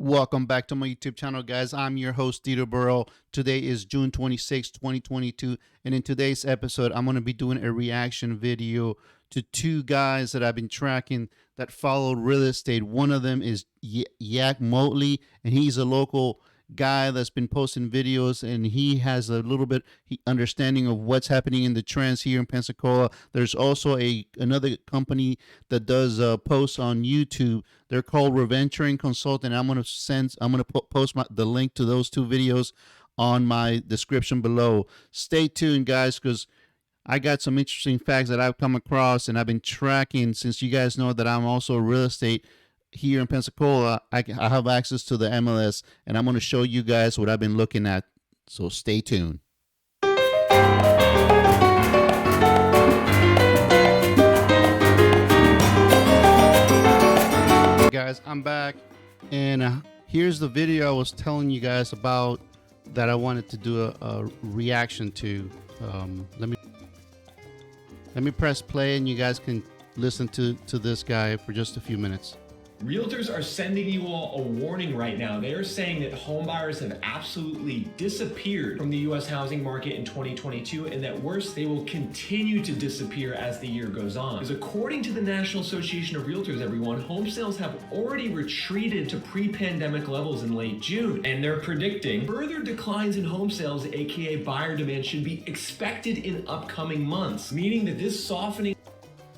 Welcome back to my YouTube channel, guys. I'm your host, Dieter Burrow. Today is June 26, 2022. And in today's episode, I'm going to be doing a reaction video to two guys that I've been tracking that follow real estate. One of them is Yak Motley, and he's a local guy that's been posting videos, and he has a little bit understanding of what's happening in the trends here in Pensacola. There's also another company that does posts on YouTube. They're called Reventuring Consulting. I'm gonna post the link to those two videos on my description below. Stay tuned, guys, because I got some interesting facts that I've come across and I've been tracking. Since you guys know that I'm also real estate here in Pensacola, I have access to the MLS, and I'm going to show you guys what I've been looking at. So stay tuned. Hey guys, I'm back, and here's the video I was telling you guys about that I wanted to do a reaction to. Let me press play, and you guys can listen to this guy for just a few minutes. Realtors are sending you all a warning right now. They are saying that home buyers have absolutely disappeared from the U.S. housing market in 2022, and that worse, they will continue to disappear as the year goes on. Because according to the National Association of Realtors, everyone, home sales have already retreated to pre-pandemic levels in late June, and they're predicting further declines in home sales, aka buyer demand, should be expected in upcoming months, meaning that this softening.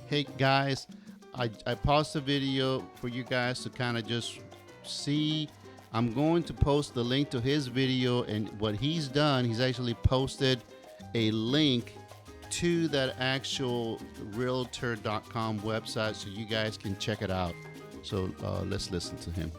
Hey guys, I paused the video for you guys to kind of just see. I'm going to post the link to his video, and what he's done, he's actually posted a link to that actual realtor.com website so you guys can check it out. So let's listen to him.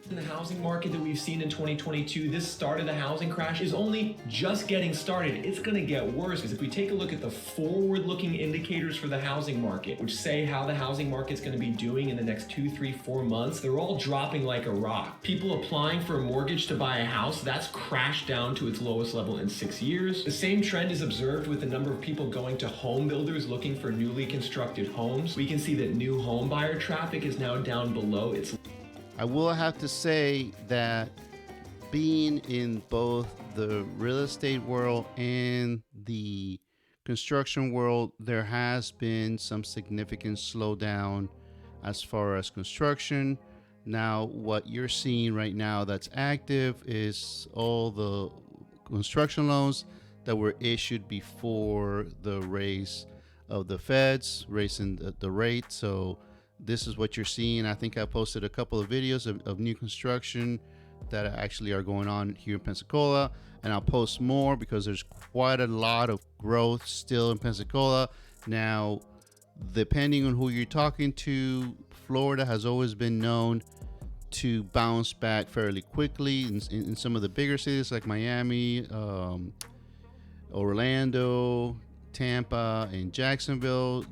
In the housing market that we've seen in 2022, this start of the housing crash is only just getting started. It's going to get worse, because if we take a look at the forward-looking indicators for the housing market, which say how the housing market's going to be doing in the next 2, 3, 4 months, they're all dropping like a rock. People applying for a mortgage to buy a house, that's crashed down to its lowest level in 6 years. The same trend is observed with the number of people going to home builders looking for newly constructed homes. We can see that new home buyer traffic is now down below its. I will have to say that being in both the real estate world and the construction world, there has been some significant slowdown as far as construction. Now, what you're seeing right now that's active is all the construction loans that were issued before the raise of the feds, raising the rate. So this is what you're seeing. I think I posted a couple of videos of new construction that actually are going on here in Pensacola, and I'll post more because there's quite a lot of growth still in Pensacola. Now, depending on who you're talking to, Florida has always been known to bounce back fairly quickly in some of the bigger cities like Miami, Orlando, Tampa, and Jacksonville.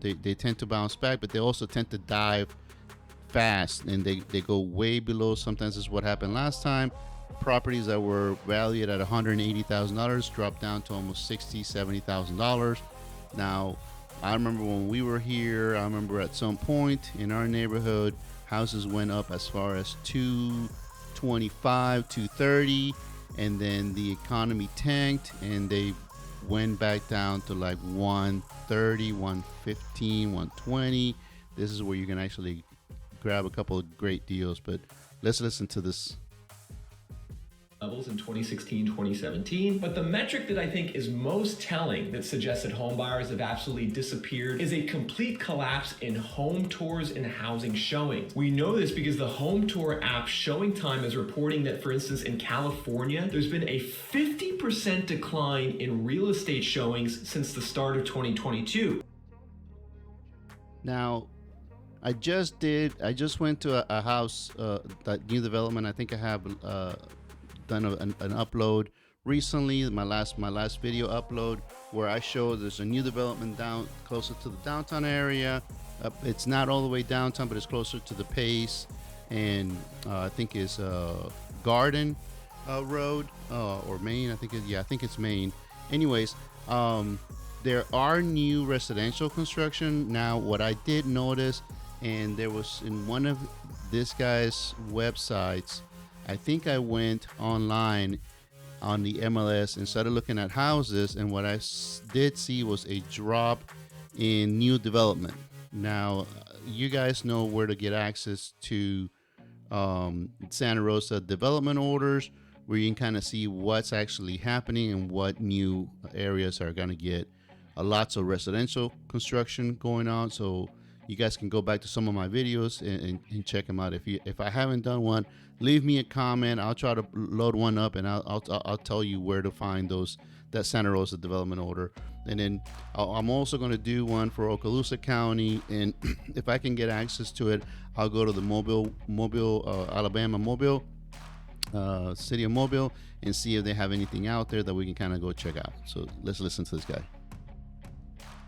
They tend to bounce back, but they also tend to dive fast, and they go way below. Sometimes this is what happened last time. Properties that were valued at $180,000 dropped down to almost $60,000, $70,000. Now, I remember when we were here, I remember at some point in our neighborhood, houses went up as far as $225, $230, and then the economy tanked, and they went back down to like 130, 115, 120. This is where you can actually grab a couple of great deals, but let's listen to this. Levels in 2016, 2017. But the metric that I think is most telling that suggests that home buyers have absolutely disappeared is a complete collapse in home tours and housing showings. We know this because the home tour app Showing Time is reporting that, for instance, in California, there's been a 50% decline in real estate showings since the start of 2022. Now, I just went to a house, that new development. I think I have done an upload recently, my last video upload, where I showed there's a new development down closer to the downtown area. It's not all the way downtown, but it's closer to the Pace, and I think it's Garden Road or Main. I think it's Main. Anyways, there are new residential construction now. What I did notice, and there was in one of this guy's websites. I think I went online on the MLS and started looking at houses, and what I did see was a drop in new development. Now, you guys know where to get access to Santa Rosa development orders, where you can kind of see what's actually happening and what new areas are going to get lots of residential construction going on. So you guys can go back to some of my videos and check them out. If I haven't done one, leave me a comment. I'll try to load one up, and I'll tell you where to find those, that Santa Rosa development order. And then I'm also going to do one for Okaloosa County, and if I can get access to it, I'll go to the Alabama Mobile, city of Mobile, and see if they have anything out there that we can kind of go check out. So let's listen to this guy.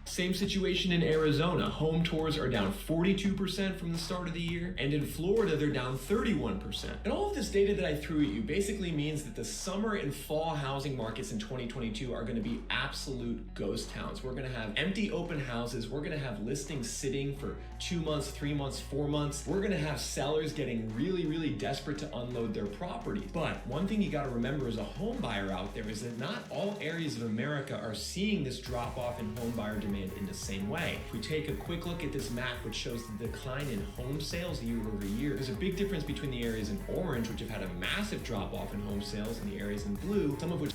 Same situation in Arizona. Home tours are down 42% from the start of the year, and in Florida, they're down 31%. And all of this data that I threw at you basically means that the summer and fall housing markets in 2022 are going to be absolute ghost towns. We're going to have empty open houses. We're going to have listings sitting for 2 months, 3 months, 4 months. We're going to have sellers getting really, really desperate to unload their properties. But one thing you got to remember as a home buyer out there is that not all areas of America are seeing this drop off in home buyer demand in the same way. If we take a quick look at this map, which shows the decline in home sales year over year, there's a big difference between the areas in orange, which have had a massive drop off in home sales, and the areas in blue, some of which...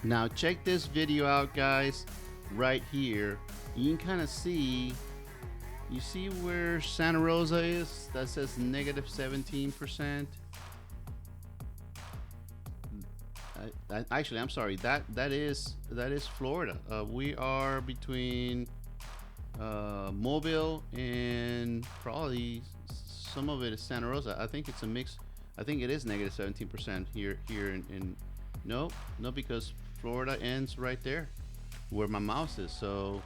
Now check this video out, guys, right here. You can kind of see, you see where Santa Rosa is? That says negative 17%. Actually, I'm sorry. That is Florida. We are between Mobile and probably some of it is Santa Rosa. I think it's a mix. I think it is negative 17% here in no, because Florida ends right there where my mouse is. So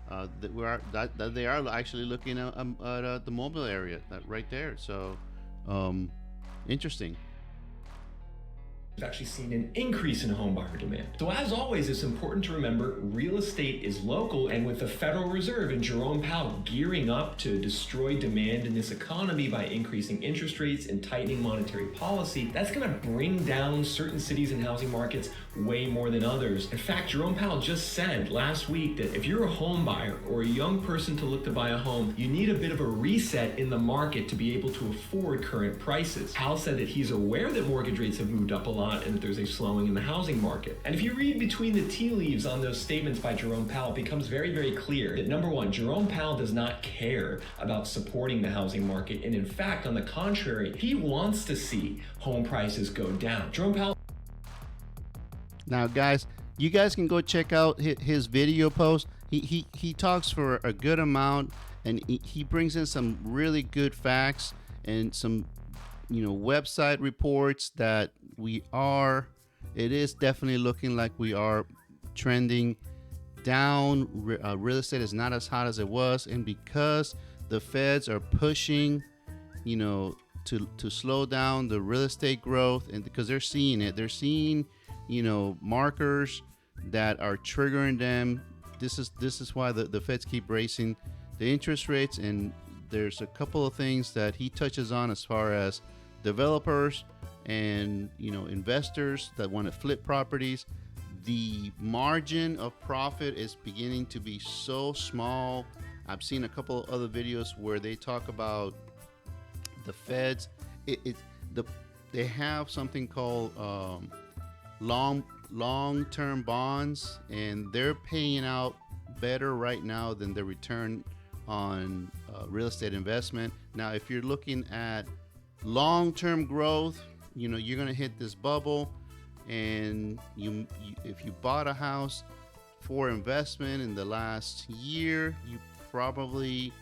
that they are actually looking at the Mobile area, that right there. So interesting. We've actually seen an increase in home buyer demand. So as always, it's important to remember real estate is local, and with the Federal Reserve and Jerome Powell gearing up to destroy demand in this economy by increasing interest rates and tightening monetary policy, that's going to bring down certain cities and housing markets way more than others. In fact, Jerome Powell just said last week that if you're a home buyer or a young person to look to buy a home, you need a bit of a reset in the market to be able to afford current prices. Powell said that he's aware that mortgage rates have moved up a lot and that there's a slowing in the housing market. And if you read between the tea leaves on those statements by Jerome Powell, it becomes very, very clear that number one, Jerome Powell does not care about supporting the housing market. And in fact, on the contrary, he wants to see home prices go down. Jerome Powell... Now, guys, you guys can go check out his video post. He talks for a good amount, and he brings in some really good facts and some website reports that it is definitely looking like we are trending down. Real estate is not as hot as it was, and because the feds are pushing to slow down the real estate growth, and because they're seeing markers that are triggering them. This is why the feds keep raising the interest rates. And there's a couple of things that he touches on as far as developers and investors that want to flip properties. The margin of profit is beginning to be so small. I've seen a couple of other videos where they talk about the feds. They have something called long-term bonds, and they're paying out better right now than the return on real estate investment. Now, if you're looking at long-term growth, you're going to hit this bubble, and if you bought a house for investment in the last year, you probably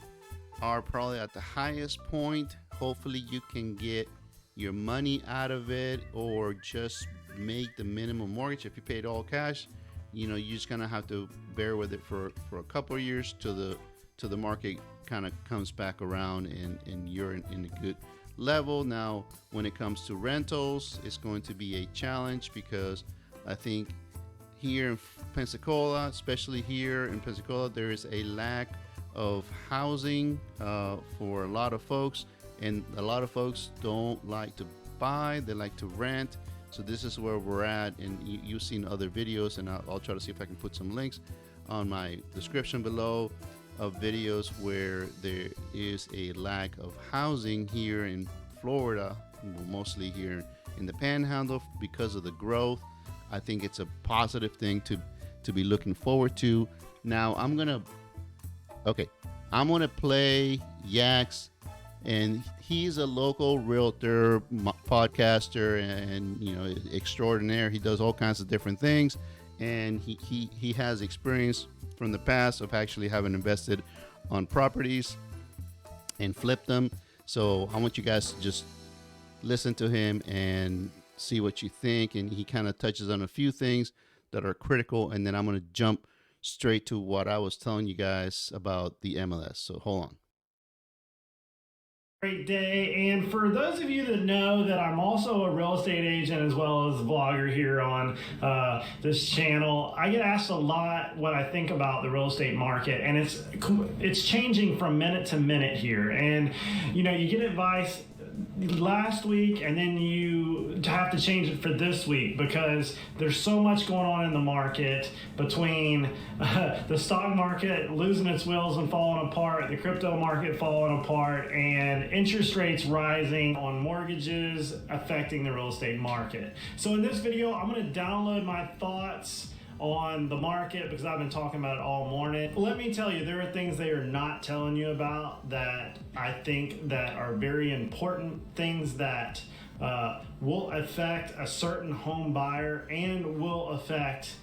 are at the highest point. Hopefully you can get your money out of it, or just make the minimum mortgage. If you paid all cash, you're just gonna have to bear with it for a couple of years till the market kind of comes back around and you're in a good level. Now, when it comes to rentals, it's going to be a challenge, because I think here in Pensacola, especially here in Pensacola, there is a lack of housing for a lot of folks. And a lot of folks don't like to buy, they like to rent. So this is where we're at. And you've seen other videos, and I'll try to see if I can put some links on my description below of videos where there is a lack of housing here in Florida, mostly here in the Panhandle because of the growth. I think it's a positive thing to be looking forward to. Now I'm gonna play Yak's, and he's a local realtor, podcaster, and extraordinaire. He does all kinds of different things, and he has experience from the past of actually having invested on properties and flipped them. So I want you guys to just listen to him and see what you think. And he kind of touches on a few things that are critical, and then I'm going to jump straight to what I was telling you guys about the MLS. So hold on. Great day. And for those of you that know that I'm also a real estate agent as well as a vlogger here on this channel, I get asked a lot what I think about the real estate market, and it's changing from minute to minute here. And you get advice last week, and then you have to change it for this week because there's so much going on in the market between the stock market losing its wheels and falling apart, the crypto market falling apart, and interest rates rising on mortgages affecting the real estate market. So in this video, I'm going to download my thoughts on the market because I've been talking about it all morning. Let me tell you, there are things they are not telling you about that I think that are very important, things that will affect a certain home buyer and will affect,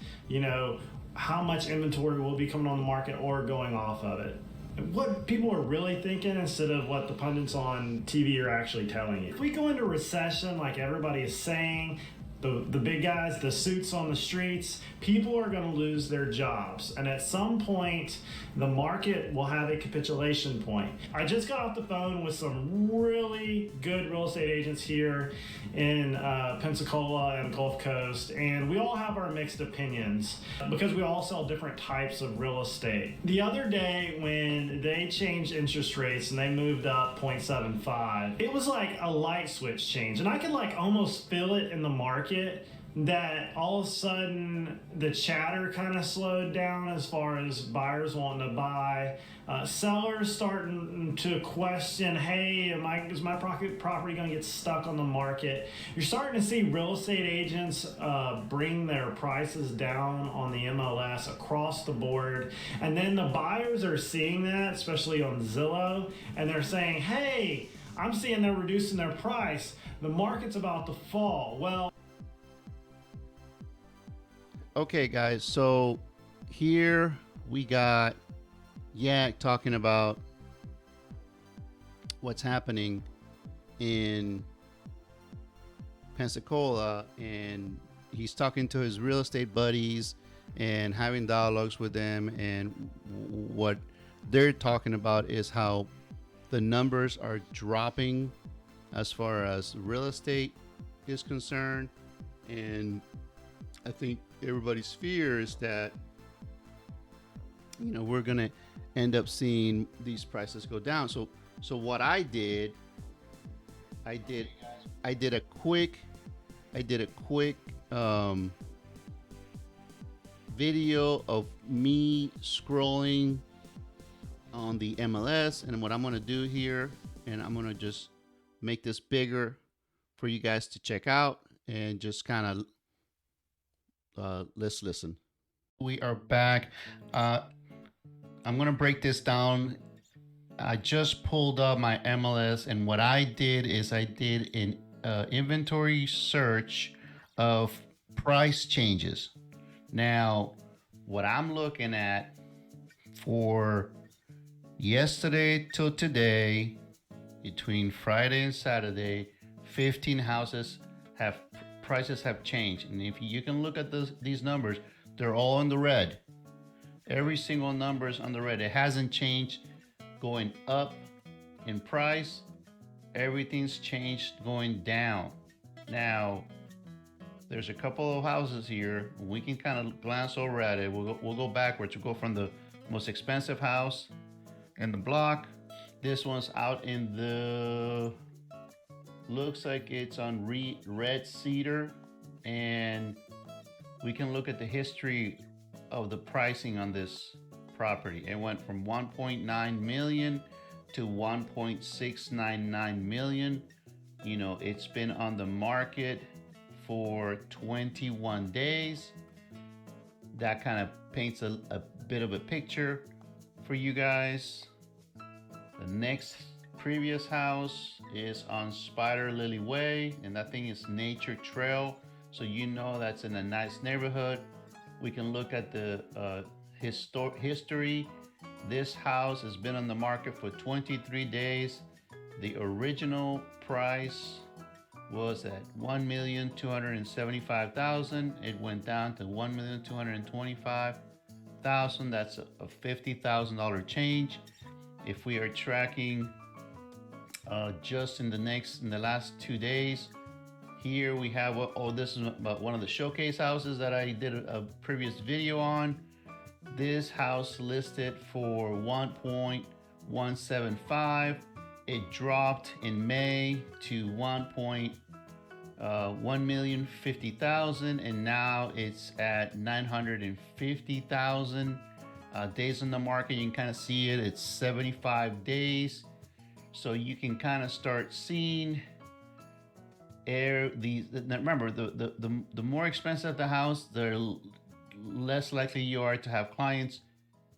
how much inventory will be coming on the market or going off of it. What people are really thinking instead of what the pundits on TV are actually telling you. If we go into recession like everybody is saying, the big guys, the suits on the streets, people are going to lose their jobs. And at some point, the market will have a capitulation point. I just got off the phone with some really good real estate agents here in Pensacola and Gulf Coast, and we all have our mixed opinions because we all sell different types of real estate. The other day when they changed interest rates and they moved up 0.75, it was like a light switch change, and I could almost feel it in the market that all of a sudden the chatter kind of slowed down as far as buyers wanting to buy, sellers starting to question, hey, is my property going to get stuck on the market? You're starting to see real estate agents bring their prices down on the MLS across the board, and then the buyers are seeing that, especially on Zillow, and they're saying, hey, I'm seeing they're reducing their price. The market's about to fall. Well, Okay, guys, so here we got Yak talking about what's happening in Pensacola, and he's talking to his real estate buddies and having dialogues with them, and what they're talking about is how the numbers are dropping as far as real estate is concerned. And I think everybody's fear is that we're gonna end up seeing these prices go down. So what I did a quick video of me scrolling on the MLS, and what I'm gonna do here, and I'm gonna just make this bigger for you guys to check out, and just kind of let's listen. We are back. I'm gonna break this down. I just pulled up my MLS, and what I did is I did an inventory search of price changes. Now, what I'm looking at for yesterday till today, between Friday and Saturday, 15 houses prices have changed. And if you can look at these numbers, they're all in the red. Every single number is on the red. It hasn't changed going up in price. Everything's changed going down. Now, there's a couple of houses here. We can kind of glance over at it. We'll go backwards. We'll go from the most expensive house in the block This one's out in the, looks like it's on red cedar, and we can look at the history of the pricing on this property. It went from 1.9 million to 1.699 million. You know, it's been on the market for 21 days. That kind of paints a bit of a picture for you guys. The next previous house is on Spider Lily Way, and that thing is Nature Trail, so you know that's in a nice neighborhood. We can look at the history. This house has been on the market for 23 days. The original price was at $1,275,000. It went down to $1,225,000. That's a $50,000 change. If we are tracking just in the last 2 days, here we have this is about one of the showcase houses that I did a previous video on. This house listed for 1.175. It dropped in May to 1,150,000, and now it's at 950,000 days on the market. You can kind of see it. It's 75 days, so you can kind of start seeing these. Remember, the more expensive the house, the less likely you are to have clients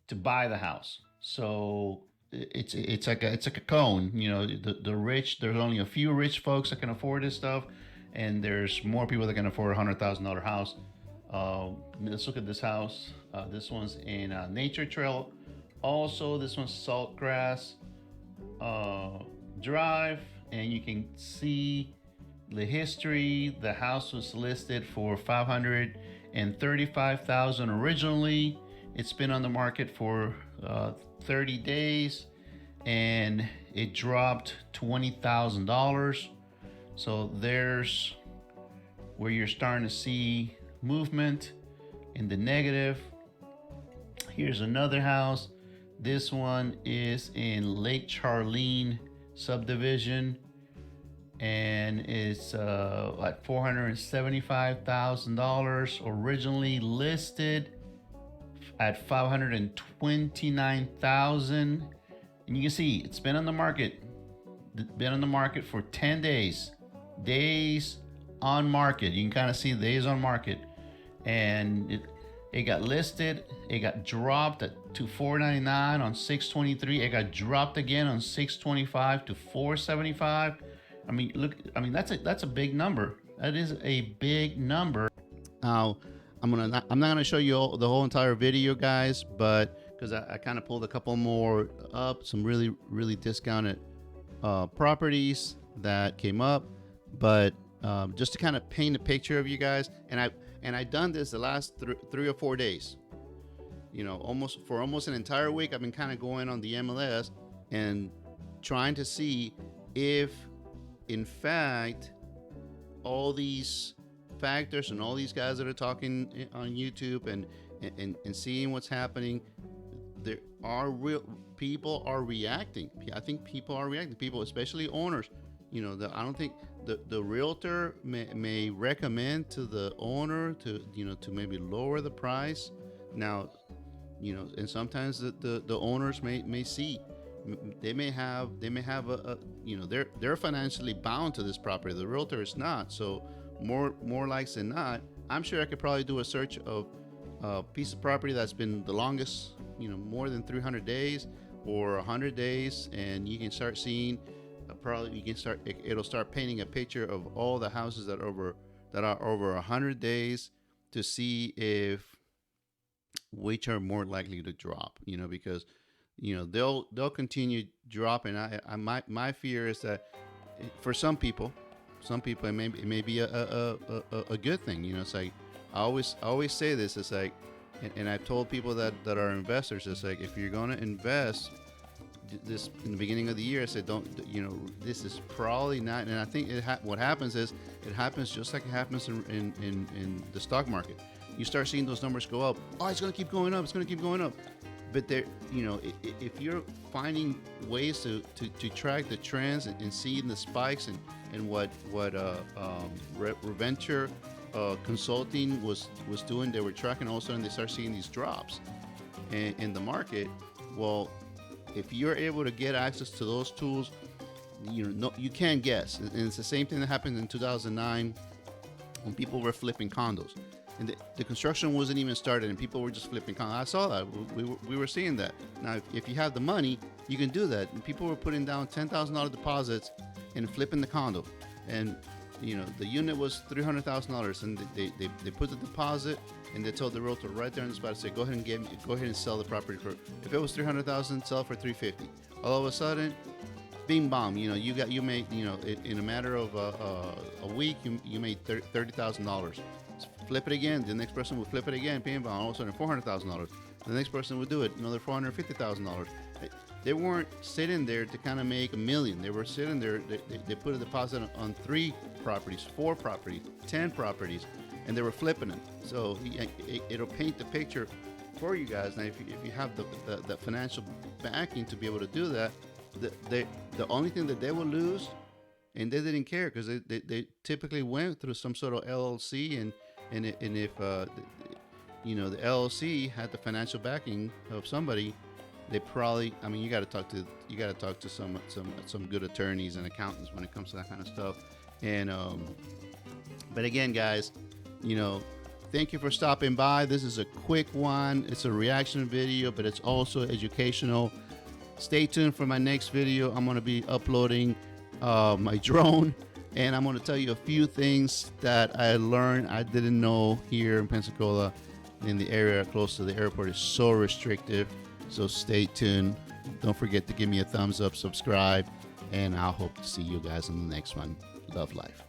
to buy the house. So it's like a cone. You know, the rich, there's only a few rich folks that can afford this stuff, and there's more people that can afford $100,000 house. Let's look at this house. This one's in Nature Trail. Also, this one's Saltgrass Drive, and you can see the history. The house was listed for $535,000 originally. It's been on the market for 30 days, and it dropped $20,000. So there's where you're starting to see movement in the negative. Here's another house. This one is in Lake Charlene subdivision, and it's at $475,000, originally listed at $529,000. And you can see it's been on the market for 10 days on market. You can kind of see the days on market, and it got listed. It got dropped to $499 on 6/23. It got dropped again on 6/25 to $475. I mean, look. I mean, that's a big number. That is a big number. Now, I'm not gonna show you the whole entire video, guys, but because I kind of pulled a couple more up, some really discounted properties that came up, but just to kind of paint a picture of you guys, and I've done this the last 3 or 4 days. You know, almost an entire week, I've been kind of going on the MLS and trying to see if, in fact, all these factors and all these guys that are talking on YouTube and seeing what's happening, there are real people are reacting. I think people are reacting. People, especially owners. You know, I don't think the realtor may recommend to the owner to maybe lower the price. Now, you know, and sometimes the owners may see, they may have a you know, they're financially bound to this property. The realtor is not. So more likes than not, I'm sure I could probably do a search of a piece of property that's been the longest, you know, more than 300 days or 100 days, and you can start seeing. It'll start painting a picture of all the houses that are over 100 days to see which are more likely to drop. You know, because you know they'll continue dropping. My fear is that for some people it may be a good thing. You know, it's like I always say this. It's like, and I've told people that are investors. It's like, if you're going to invest this in the beginning of the year, I said, don't, you know, this is probably not. And I think what happens is it happens just like it happens in the stock market. You start seeing those numbers go up. Oh, it's going to keep going up. It's going to keep going up. but there, if you're finding ways to track the trends and seeing the spikes and what Reventure Consulting was doing, they were tracking. All of a sudden, they start seeing these drops in the market. Well, if you're able to get access to those tools, you can't guess. And it's the same thing that happened in 2009 when people were flipping condos. And the construction wasn't even started, and people were just flipping condos. I saw that. We were seeing that. Now, if you have the money, you can do that. And people were putting down $10,000 deposits and flipping the condo. And the unit was $300,000, and they put the deposit, and they told the realtor right there on the spot to say, go ahead and sell the property for. If it was $300,000, sell it for $350,000. All of a sudden, bing bong, you made in a matter of a week, you made $30,000. Flip it again. The next person would flip it again. Bing bong. All of a sudden, $400,000. The next person would do it. Another $450,000. They weren't sitting there to kind of make $1 million. They were sitting there. They put a deposit on 3 properties, 4 properties, 10 properties, and they were flipping them. So it'll paint the picture for you guys. Now, if you have the financial backing to be able to do that, the only thing that they will lose, and they didn't care because they typically went through some sort of LLC, and if the LLC had the financial backing of somebody, they probably, you got to talk to some good attorneys and accountants when it comes to that kind of stuff. And but again, guys, thank you for stopping by. This is a quick one. It's a reaction video, but it's also educational. Stay tuned for my next video. I'm going to be uploading my drone, and I'm going to tell you a few things that I learned I didn't know here in Pensacola. In the area close to the airport is so restrictive. So stay tuned. Don't forget to give me a thumbs up, subscribe, and I'll hope to see you guys in the next one. Love life.